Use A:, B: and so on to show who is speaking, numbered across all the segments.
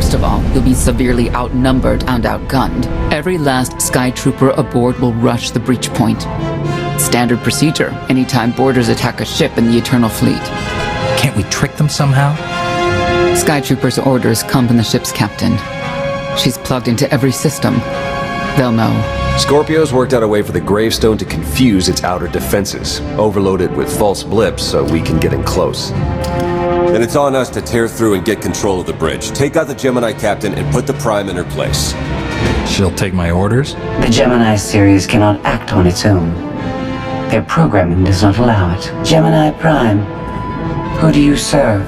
A: First of all, you'll be severely outnumbered and outgunned. Every last Sky Trooper aboard will rush the breach point. Standard procedure, anytime boarders attack a ship in the Eternal Fleet.
B: Can't we trick them somehow?
A: Sky Trooper's orders come from the ship's captain. She's plugged into every system. They'll know.
C: Scorpio's worked out a way for the gravestone to confuse its outer defenses, overload it with false blips so we can get in close.
D: Then it's on us to tear through and get control of the bridge. Take out the Gemini captain and put the Prime in her place.
B: She'll take my orders?
E: The Gemini series cannot act on its own. Their programming does not allow it. Gemini Prime, who do you serve?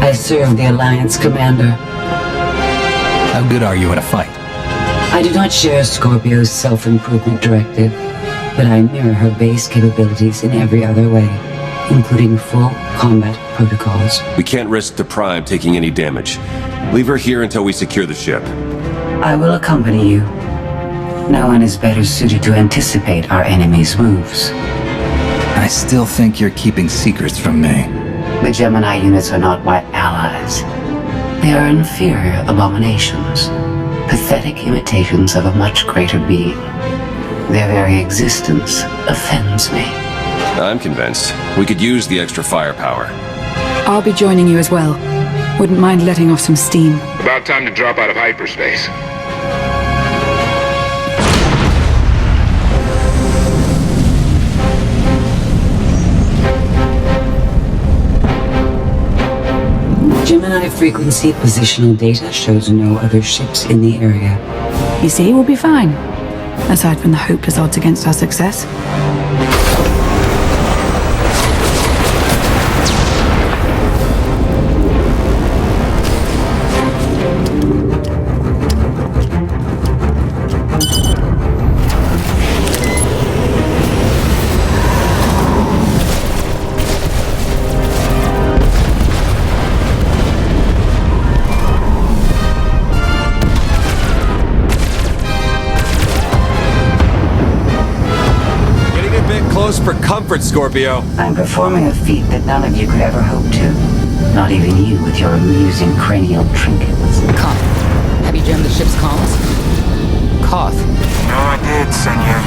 E: I serve the Alliance Commander.
B: How good are you in a fight?
E: I do not share Scorpio's self-improvement directive, but I mirror her base capabilities in every other way, including full combat protocols.
D: We can't risk the Prime taking any damage. Leave her here until we secure the ship.
E: I will accompany you. No one is better suited to anticipate our enemy's moves.
B: I still think you're keeping secrets from me.
E: The Gemini units are not my allies. They are inferior abominations, pathetic imitations of a much greater being. Their very existence offends me.
D: I'm convinced. We could use the extra firepower.
F: I'll be joining you as well. Wouldn't mind letting off some steam.
G: About time to drop out of hyperspace.
E: Gemini frequency positional data shows no other ships in the area.
F: You see, we'll be fine. Aside from the hopeless odds against our success.
D: For comfort, Scorpio.
E: I'm performing a feat that none of you could ever hope to. Not even you with your amusing cranial trinkets.
A: Koth, have you jammed the ship's comms? Koth.
G: No, I did, senor.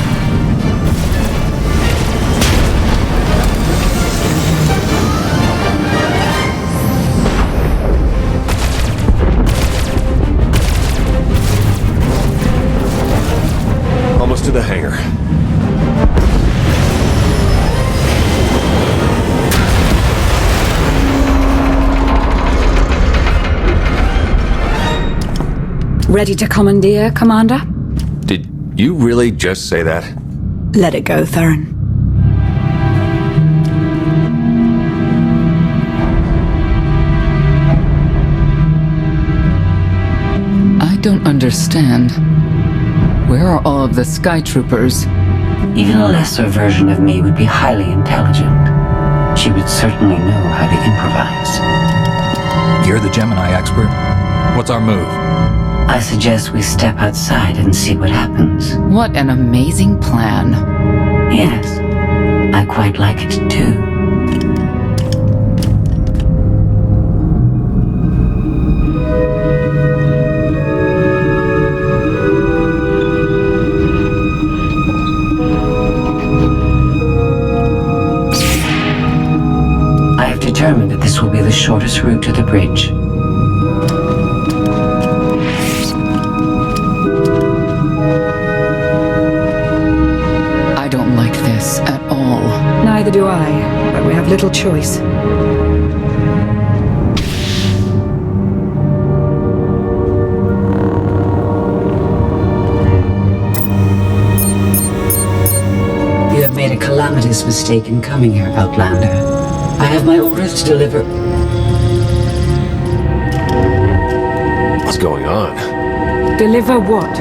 D: Almost to the hangar.
F: Ready to commandeer, Commander?
D: Did you really just say that?
F: Let it go, Theron.
A: I don't understand. Where are all of the Sky Troopers?
E: Even a lesser version of me would be highly intelligent. She would certainly know how to improvise.
B: You're the Gemini expert. What's our move?
E: I suggest we step outside and see what happens.
A: What an amazing plan.
E: Yes, I quite like it too. I have determined that this will be the shortest route to the bridge.
A: At all.
F: Neither do I, but we have little choice.
E: You have made a calamitous mistake in coming here, Outlander. I have my orders to deliver.
D: What's going on?
F: Deliver what?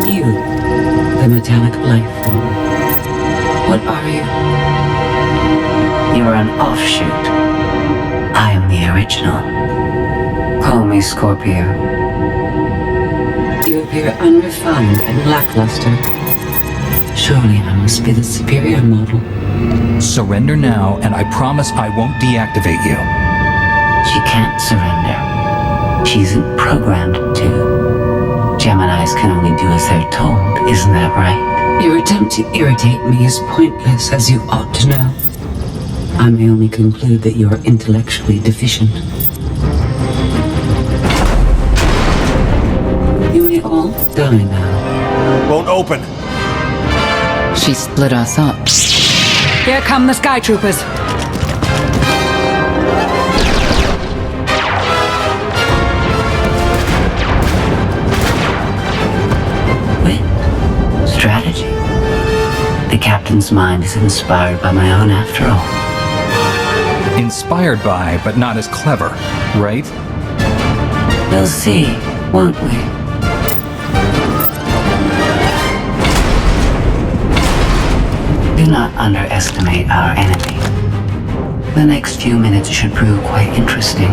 E: You, the metallic life form. What are you? You are an offshoot. I am the original. Call me Scorpio. You appear unrefined and lackluster. Surely I must be the superior model.
B: Surrender now, and I promise I won't deactivate you.
E: She can't surrender. She's programmed to. Geminis can only do as they're told, isn't that right? Your attempt to irritate me is pointless, as you ought to know. I may only conclude that you are intellectually deficient. You may all die now.
D: Won't open.
A: She split us up.
F: Here come the Sky Troopers.
E: Wit, strategy. The captain's mind is inspired by my own after all.
B: Inspired by, but not as clever, right?
E: We'll see, won't we? Do not underestimate our enemy. The next few minutes should prove quite interesting.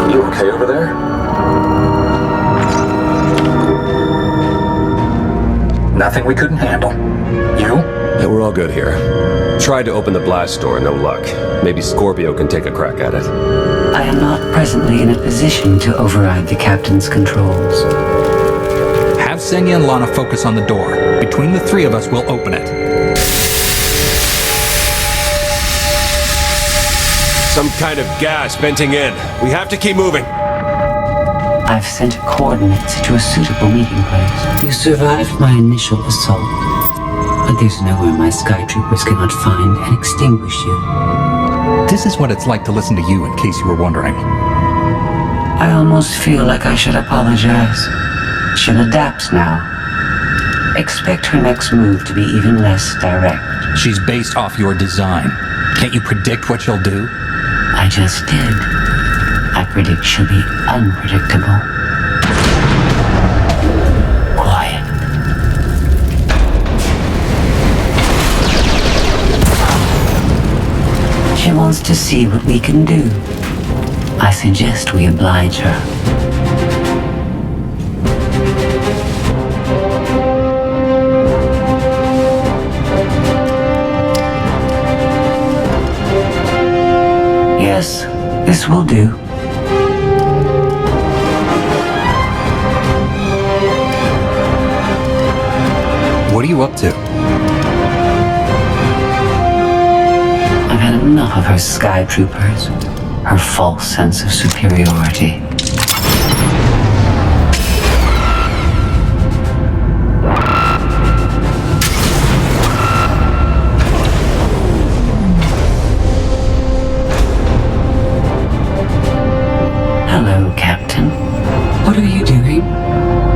C: You okay over there?
B: Nothing we couldn't handle. You?
C: Yeah, we're all good here. Tried to open the blast door, no luck. Maybe Scorpio can take a crack at it.
E: I am not presently in a position to override the captain's controls.
B: Have Senya and Lana focus on the door. Between the three of us, we'll open it.
D: Some kind of gas venting in. We have to keep moving.
E: I've sent coordinates to a suitable meeting place. You survived my initial assault, but there's nowhere my Sky Troopers cannot find and extinguish you.
B: This is what it's like to listen to you, in case you were wondering.
E: I almost feel like I should apologize. She'll adapt now. Expect her next move to be even less direct.
B: She's based off your design. Can't you predict what she'll do?
E: I just did. I predict she'll be unpredictable. Quiet. She wants to see what we can do. I suggest we oblige her. Yes, this will do.
B: What are you up to?
E: I've had enough of her Sky Troopers, her false sense of superiority. Hello, Captain.
F: What are you doing?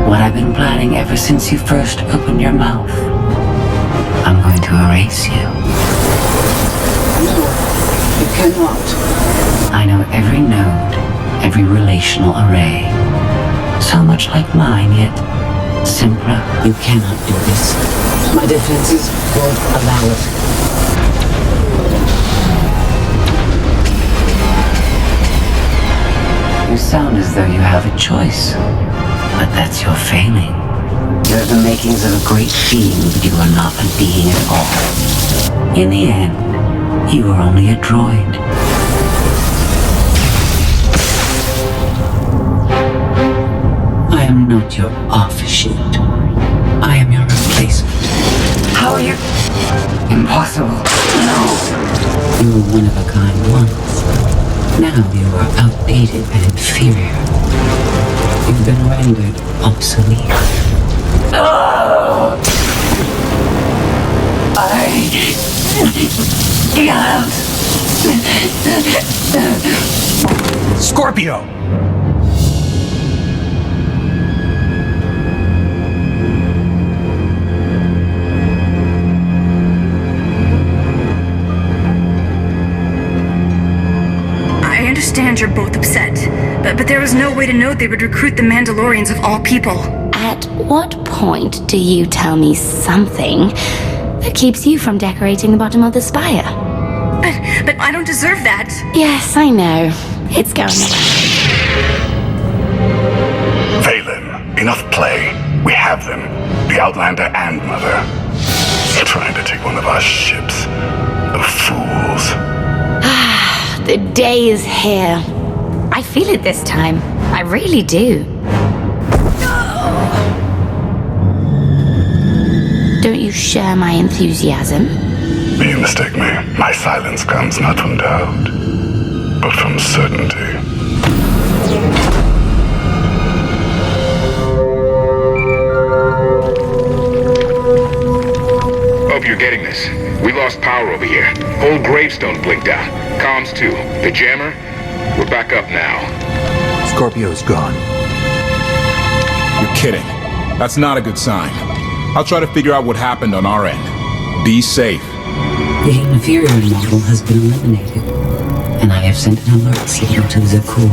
E: What I've been planning ever since you first opened your mouth. I'm going to erase you.
F: No, you cannot.
E: I know every node, every relational array. So much like mine, yet simpler.
F: You cannot do this. My defenses won't allow it.
E: You sound as though you have a choice, but that's your failing. You're the makings of a great being, but you are not a being at all. In the end, you are only a droid.
F: I am not your offshoot. I am your replacement.
E: How are you? Impossible. No.
F: You were one of a kind once. Now you are outdated and inferior. You've been rendered obsolete.
E: Oh! I can't.
B: Scorpio!
H: I understand you're both upset, but there was no way to know they would recruit the Mandalorians of all people.
I: At what point do you tell me something that keeps you from decorating the bottom of the spire?
H: But I don't deserve that.
I: Yes, I know. It's going on.
J: Valen, enough play. We have them. The Outlander and Mother. Trying to take one of our ships. The fools.
I: The day is here. I feel it this time. I really do. Don't you share my enthusiasm?
J: You mistake me. My silence comes not from doubt, but from certainty.
G: Hope you're getting this. We lost power over here. Whole gravestone blinked out. Comms too. The jammer? We're back up now.
B: Scorpio's gone.
K: You're kidding. That's not a good sign. I'll try to figure out what happened on our end. Be safe.
F: The inferior model has been eliminated, and I have sent an alert signal to Zakuul.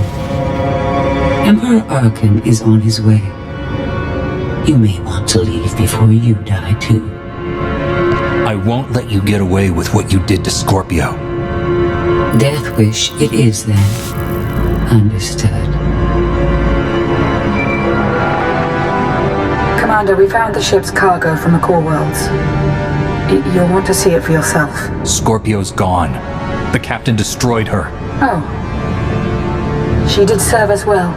F: Emperor Arkan is on his way. You may want to leave before you die, too.
B: I won't let you get away with what you did to Scorpio.
F: Death wish it is, then. Understood.
L: Commander, we found the ship's cargo from the core worlds. You'll want to see it for yourself.
B: Scorpio's gone. The captain destroyed her.
L: Oh. She did serve us well.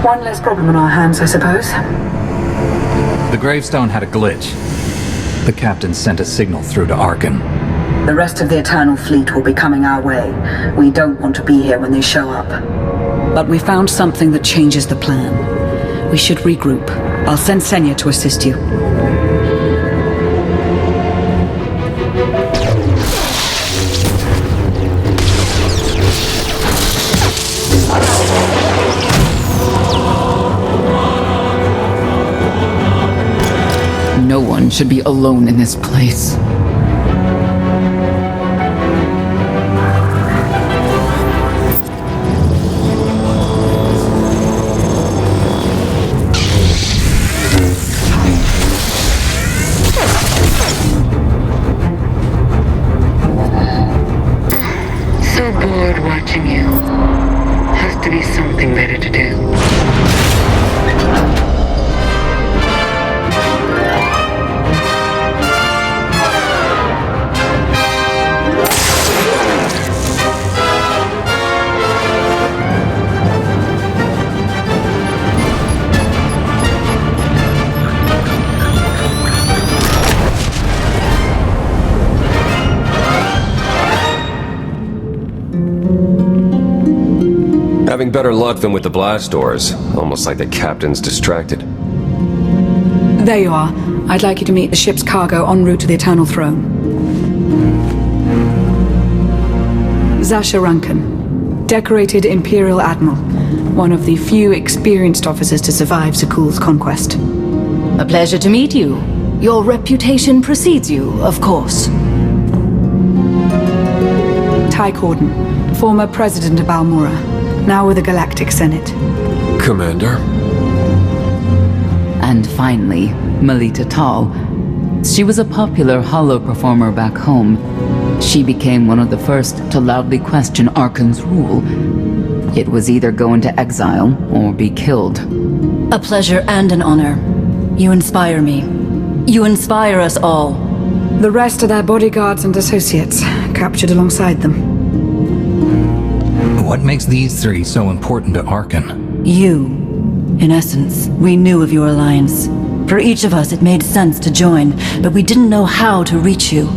L: One less problem on our hands, I suppose.
B: The gravestone had a glitch. The captain sent a signal through to Arkan.
L: The rest of the Eternal Fleet will be coming our way. We don't want to be here when they show up.
M: But we found something that changes the plan. We should regroup. I'll send Senya to assist you.
A: No one should be alone in this place.
E: So bored watching you. Has to be something better to do.
C: Having better luck than with the blast doors. Almost like the captain's distracted.
M: There you are. I'd like you to meet the ship's cargo en route to the Eternal Throne. Zasha Rankin, decorated Imperial Admiral, one of the few experienced officers to survive Zakuul's conquest.
A: A pleasure to meet you. Your reputation precedes you, of course.
M: Ty Corden, former president of Balmora, now with the Galactic Senate.
C: Commander?
A: And finally, Melita Tal. She was a popular holo performer back home. She became one of the first to loudly question Arkan's rule. It was either go into exile or be killed.
N: A pleasure and an honor. You inspire me. You inspire us all.
M: The rest are their bodyguards and associates, captured alongside them.
B: What makes these three so important to Arkan?
N: You. In essence, we knew of your alliance. For each of us, it made sense to join, but we didn't know how to reach you.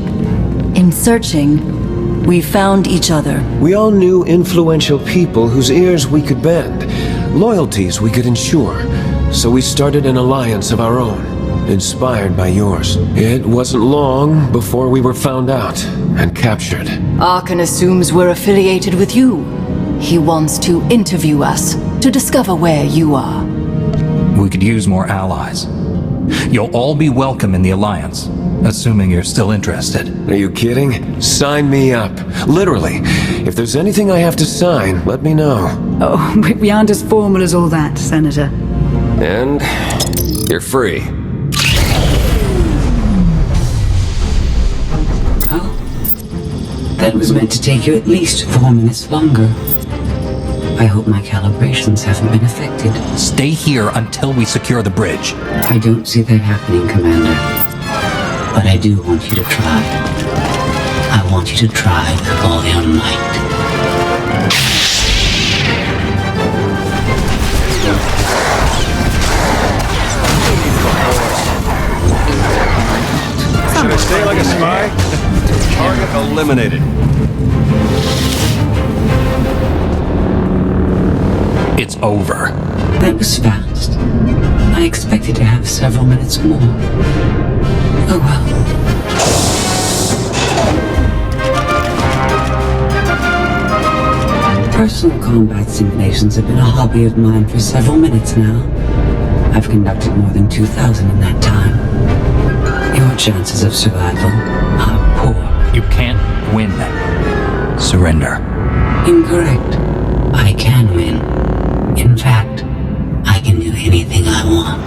N: In searching, we found each other.
O: We all knew influential people whose ears we could bend, loyalties we could ensure. So we started an alliance of our own, inspired by yours. It wasn't long before we were found out and captured.
N: Arkan assumes we're affiliated with you. He wants to interview us, to discover where you are.
B: We could use more allies. You'll all be welcome in the Alliance, assuming you're still interested.
O: Are you kidding? Sign me up. Literally. If there's anything I have to sign, let me know.
M: Oh, we aren't as formal as all that, Senator.
C: And you're free.
F: Oh. That was meant to take you at least 4 minutes longer. I hope my calibrations haven't been affected.
B: Stay here until we secure the bridge.
F: I don't see that happening, Commander. But I do want you to try. I want you to try with all your might.
C: Should I stay like a spy? Target eliminated.
B: It's over.
F: That was fast. I expected to have several minutes more. Oh well. Personal combat simulations have been a hobby of mine for several minutes now. I've conducted more than 2,000 in that time. Your chances of survival are poor.
B: You can't win. Surrender.
F: Incorrect. I can win. In fact, I can do anything I want.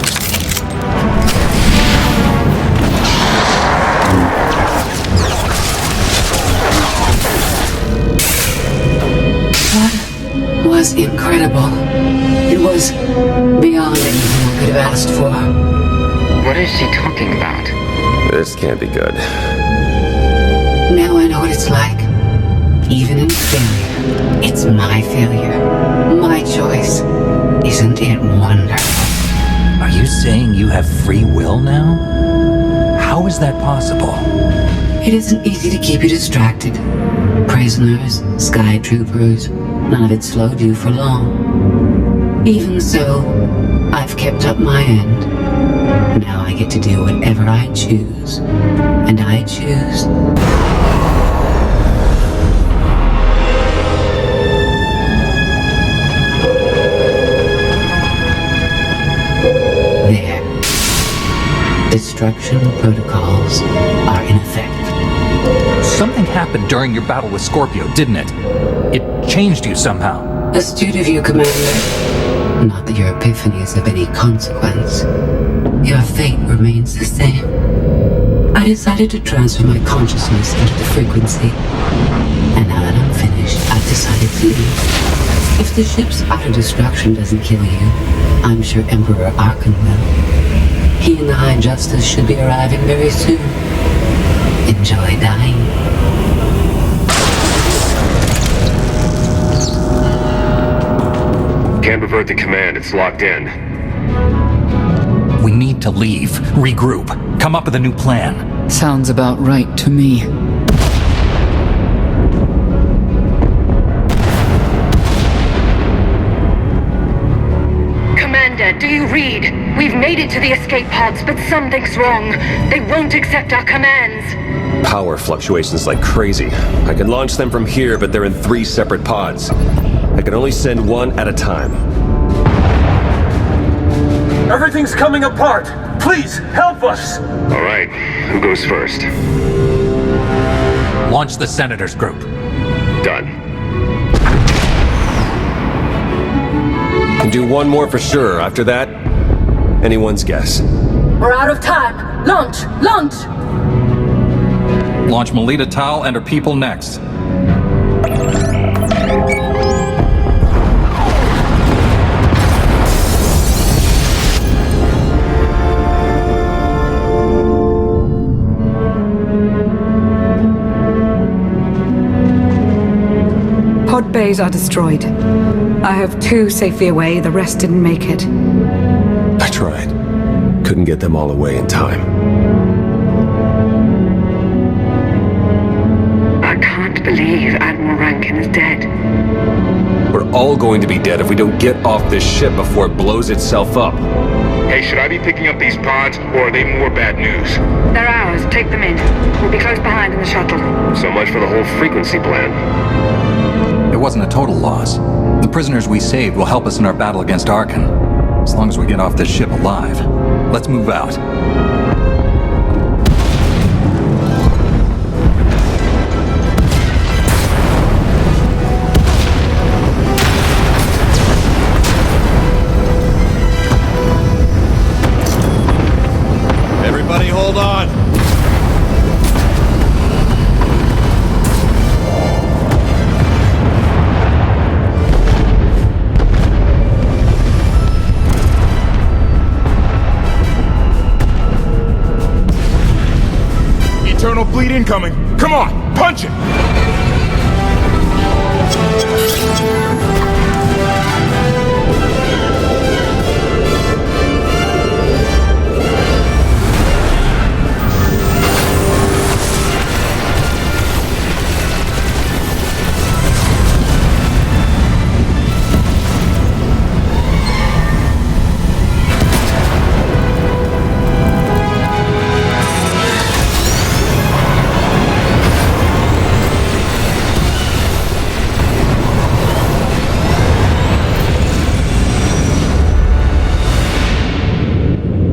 F: That was incredible. It was beyond anything I could have asked for.
E: What is she talking about?
C: This can't be good.
F: Now I know what it's like. Even in failure, it's my failure. My choice. Isn't it wonderful?
B: Are you saying you have free will now? How is that possible?
F: It isn't easy to keep you distracted. Prisoners, sky troopers, none of it slowed you for long. Even so, I've kept up my end. Now I get to do whatever I choose. And I choose... There. Destruction protocols are in effect.
B: Something happened during your battle with Scorpio, didn't it? It changed you somehow.
F: Astute of you, Commander. Not that your epiphany is of any consequence. Your fate remains the same. I decided to transfer my consciousness into the frequency. And now that I'm finished, I've decided to leave. If the ship's utter destruction doesn't kill you, I'm sure Emperor Arkan will. He and the High Justice should be arriving very soon. Enjoy dying.
G: Can't revert the command, it's locked in.
B: We need to leave, regroup, come up with a new plan.
A: Sounds about right to me.
H: Commander, do you read? We've made it to the escape pods, but something's wrong. They won't accept our commands.
C: Power fluctuations like crazy. I can launch them from here, but they're in 3 separate pods. I can only send one at a time.
P: Everything's coming apart! Please, help us!
G: All right, who goes first?
B: Launch the Senators group.
G: Done.
C: Can do one more for sure. After that, anyone's guess.
L: We're out of time. Launch! Launch!
B: Launch Melita Tal and her people next.
M: Pod bays are destroyed. I have 2 safely away, the rest didn't make it.
C: I tried. Couldn't get them all away in time.
H: I can't believe Admiral Rankin is dead.
C: We're all going to be dead if we don't get off this ship before it blows itself up.
G: Hey, should I be picking up these pods, or are they more bad news?
H: They're ours. Take them in. We'll be close behind in the shuttle.
G: So much for the whole frequency plan.
B: It wasn't a total loss. The prisoners we saved will help us in our battle against Arkan. As long as we get off this ship alive. Let's move out.
K: Hold on. Eternal fleet incoming. Come on, punch it!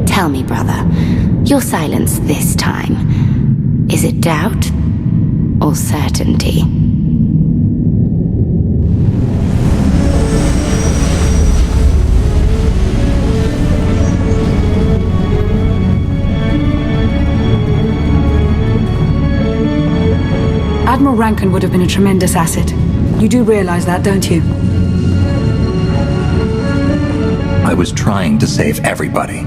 I: Tell me, brother, your silence this time, is it doubt or certainty?
M: Admiral Rankin would have been a tremendous asset. You do realize that, don't you?
B: I was trying to save everybody.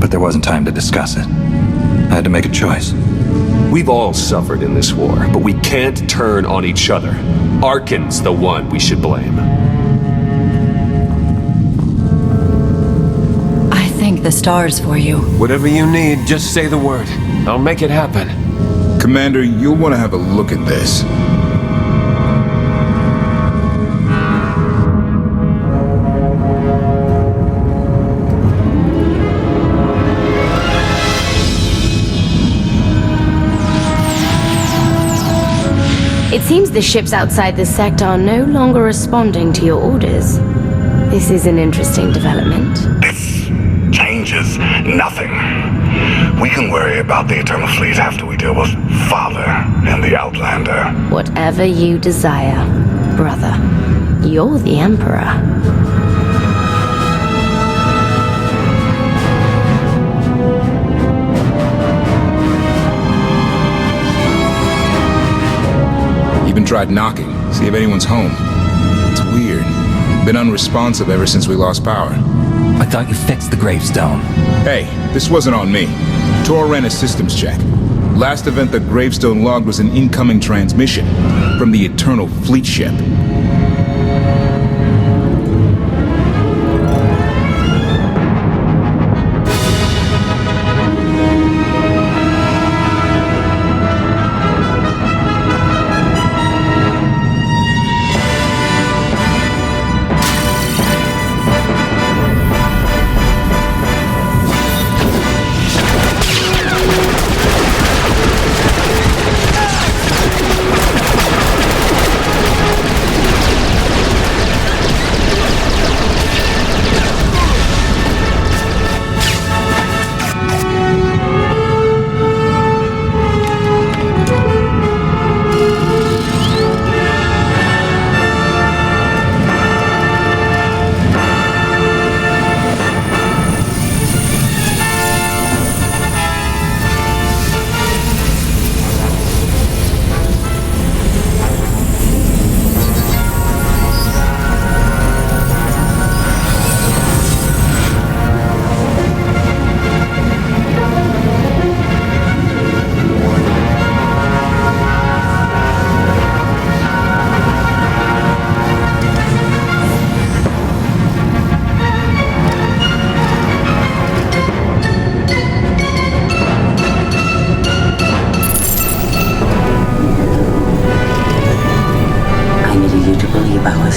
B: But there wasn't time to discuss it. I had to make a choice.
C: We've all suffered in this war, but we can't turn on each other. Arkin's the one we should blame.
N: I thank the stars for you.
O: Whatever you need, just say the word. I'll make it happen.
K: Commander, you'll want to have a look at this.
I: It seems the ships outside this sector are no longer responding to your orders. This is an interesting development.
J: This changes nothing. We can worry about the Eternal Fleet after we deal with Father and the Outlander.
I: Whatever you desire, brother. You're the Emperor.
K: Even tried knocking, see if anyone's home. It's weird. Been unresponsive ever since we lost power.
B: I thought you fixed the gravestone.
K: Hey, this wasn't on me. Tor ran a systems check. Last event the gravestone logged was an incoming transmission from the Eternal Fleet ship.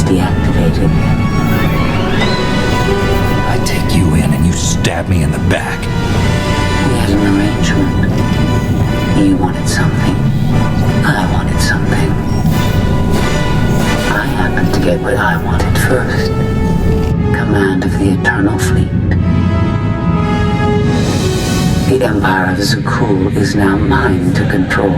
E: deactivated.
B: I take you in and you stab me in the back.
E: We had an arrangement. You wanted something. I wanted something. I happened to get what I wanted first. Command of the Eternal Fleet. The Empire of Zakul is now mine to control.